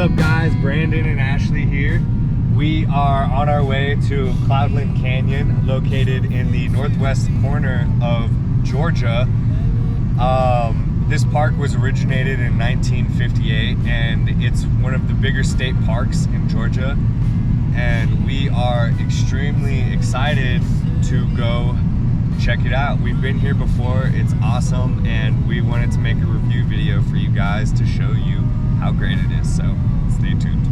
up guys, Brandon and Ashley here. We are on our way to Cloudland Canyon, located in the northwest corner of Georgia. This park was originated in 1958 and it's one of the bigger state parks in Georgia. And we are extremely excited to go check it out. We've been here before, it's awesome, and we wanted to make a review video for you guys to show you how great it is, so stay tuned.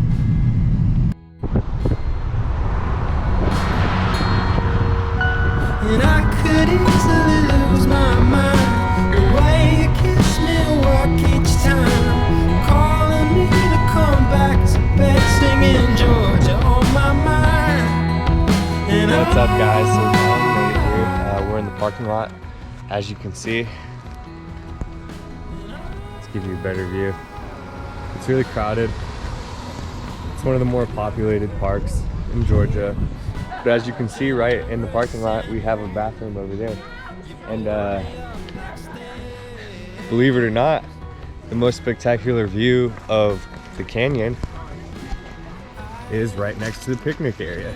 And I could easily lose my mind, the way you kiss me work each time, calling me to come back to bed, singing Georgia on my mind. And what's up guys, so now we made it here. We're in the parking lot, as you can see. Let's give you a better view. It's really crowded. It's one of the more populated parks in Georgia. But as you can see right in the parking lot, we have a bathroom over there. And believe it or not, the most spectacular view of the canyon is right next to the picnic area.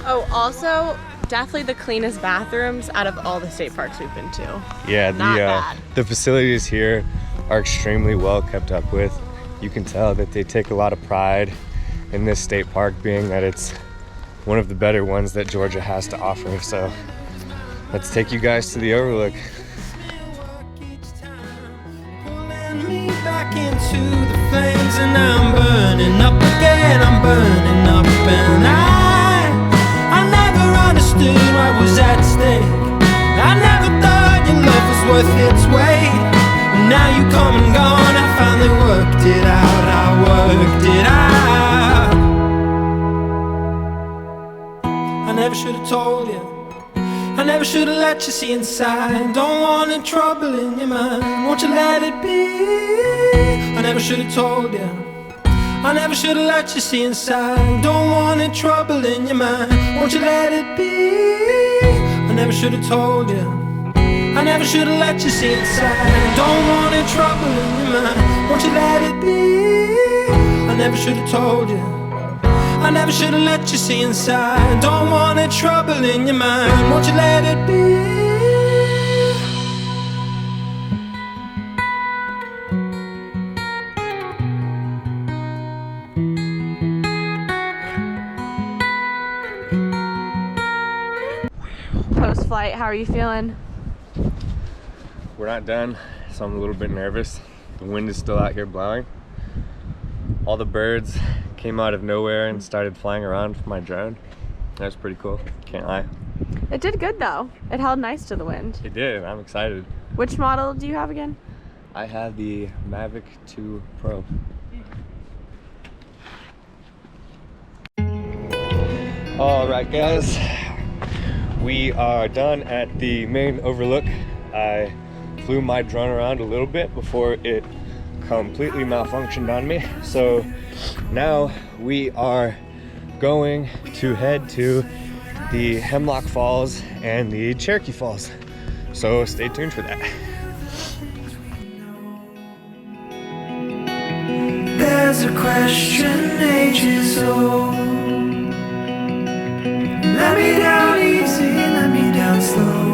Oh, also, definitely the cleanest bathrooms out of all the state parks we've been to. Yeah, Not the facilities here are extremely well kept up with. You can tell that they take a lot of pride in this state park, being that it's one of the better ones that Georgia has to offer. So let's take you guys to the overlook. pulling me back into the flames, and I'm burning up again, I'm burning up, and I never understood what was at stake. I never thought your love was worth its weight. And now you come and gone, I finally worked it out, I worked it out. I never should have told you, I never should have let you see inside. Don't want any trouble in your mind, won't you let it be? I never should have told you, I never should have let you see inside. Don't want any trouble in your mind, won't you let it be? I never should have told you, I never should have let you see inside. Don't want any trouble in your mind, won't you let it be? I never should have told you, I never should have let you see inside. Don't want any trouble in your mind, won't you let it be? Post-flight, how are you feeling? We're not done, so I'm a little bit nervous. The wind is still out here blowing. All the birds came out of nowhere and started flying around from my drone. That was pretty cool, can't lie. It did good though. It held nice to the wind. It did, I'm excited. Which model do you have again? I have the Mavic 2 Pro. All right guys, we are done at the main overlook. I flew my drone around a little bit before it completely malfunctioned on me. So now we are going to head to the Hemlock Falls and the Cherokee Falls. So stay tuned for that. There's a question ages old. Let me down easy, let me down slow.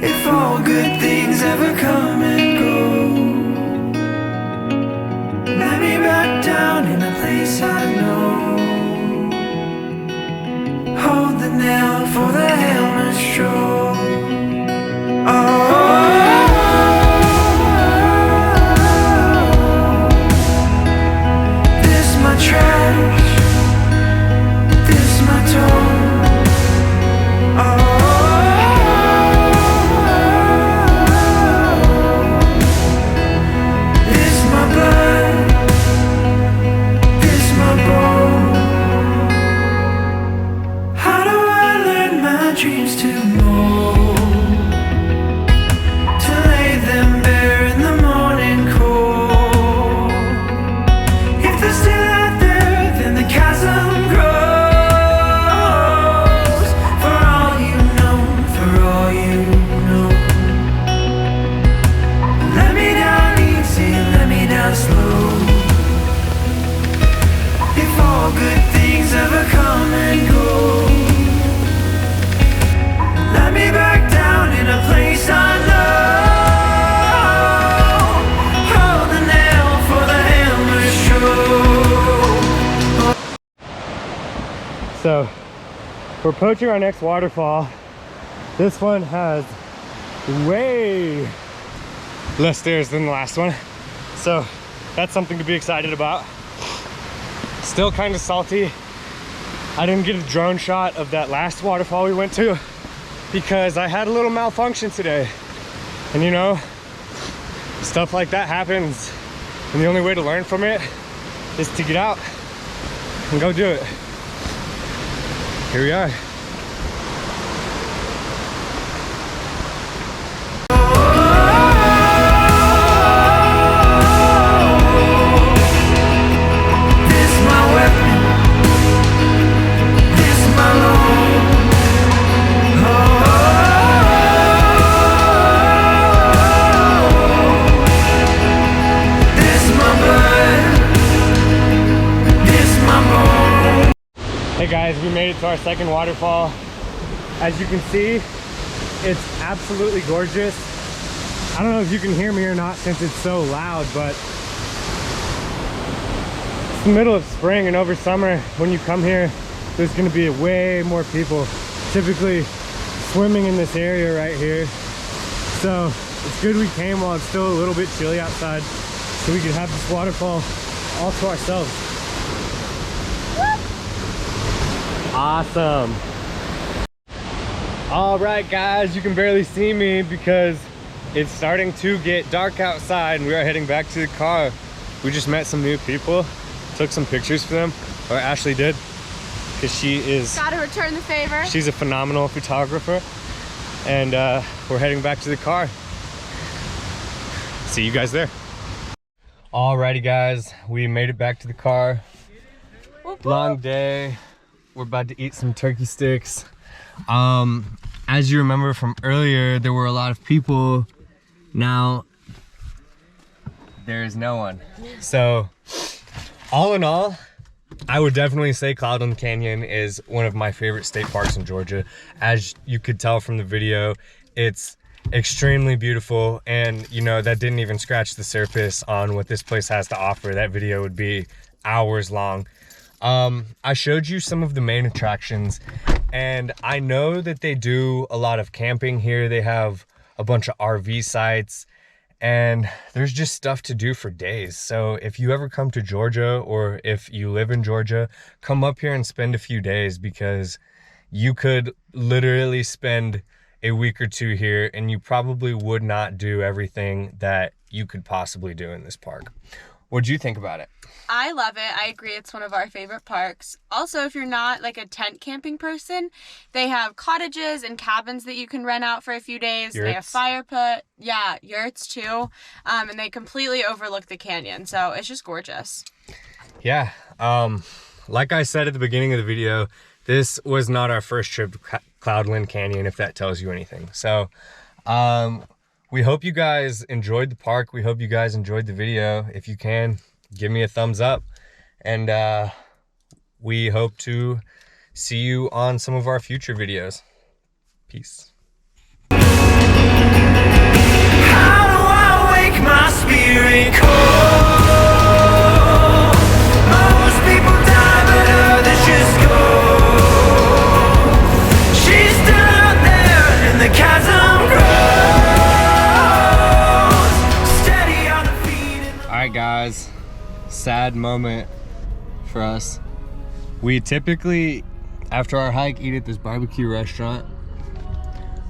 If all good things ever come and go, let me back down in a place I know. Hold the nail for the helmet stroke. This my trash, this my tone. This my blood, this my bone. How do I learn my dreams to mold? So we're approaching our next waterfall. This one has way less stairs than the last one, so that's something to be excited about. Still kind of salty. I didn't get a drone shot of that last waterfall we went to because I had a little malfunction today, and you know, stuff like that happens, and the only way to learn from it is to get out and go do it. Here we are. Hey guys, we made it to our second waterfall. As you can see, it's absolutely gorgeous. I don't know if you can hear me or not since it's so loud, but it's the middle of spring, and over summer when you come here, there's gonna be way more people typically swimming in this area right here. So it's good we came while it's still a little bit chilly outside, so we could have this waterfall all to ourselves. Awesome. All right guys, you can barely see me because it's starting to get dark outside and we are heading back to the car. We just met some new people, took some pictures for them, or Ashley did, because she is gotta return the favor. She's a phenomenal photographer, and we're heading back to the car. See you guys there. Alrighty guys, we made it back to the car. Long day. We're about to eat some turkey sticks. As you remember from earlier, there were a lot of people. Now there is no one. So all in all, I would definitely say Cloudland Canyon is one of my favorite state parks in Georgia. As you could tell from the video, it's extremely beautiful, and you know, that didn't even scratch the surface on what this place has to offer. That video would be hours long. I showed you some of the main attractions, and I know that they do a lot of camping here. They have a bunch of RV sites, and there's just stuff to do for days. So if you ever come to Georgia, or if you live in Georgia, come up here and spend a few days, because you could literally spend a week or two here and you probably would not do everything that you could possibly do in this park. What'd you think about it? I love it. I agree. It's one of our favorite parks. Also, if you're not like a tent camping person, they have cottages and cabins that you can rent out for a few days. Yurts. They have fire pit. Yeah, yurts too. And they completely overlook the canyon. So it's just gorgeous. Yeah. Like I said at the beginning of the video, this was not our first trip to Cloudland Canyon, if that tells you anything. So, we hope you guys enjoyed the park. We hope you guys enjoyed the video. If you can, give me a thumbs up. And we hope to see you on some of our future videos. Peace. How do I wake my spirit cold? Most people die, but others just go. She's still out there in the chasm grows, steady on her feet. Alright guys, sad moment for us. We typically, after our hike, eat at this barbecue restaurant,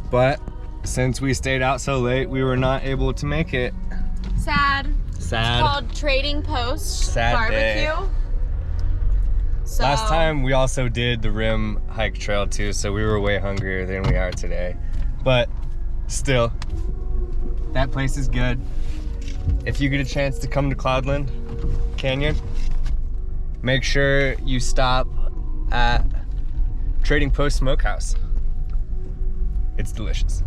but since we stayed out so late, we were not able to make it. Sad. Sad. It's called Trading Post Sad Barbecue. day. So, Last time we also did the Rim Hike Trail too, so we were way hungrier than we are today. But still, that place is good. If you get a chance to come to Cloudland Canyon, make sure you stop at Trading Post Smokehouse. It's delicious.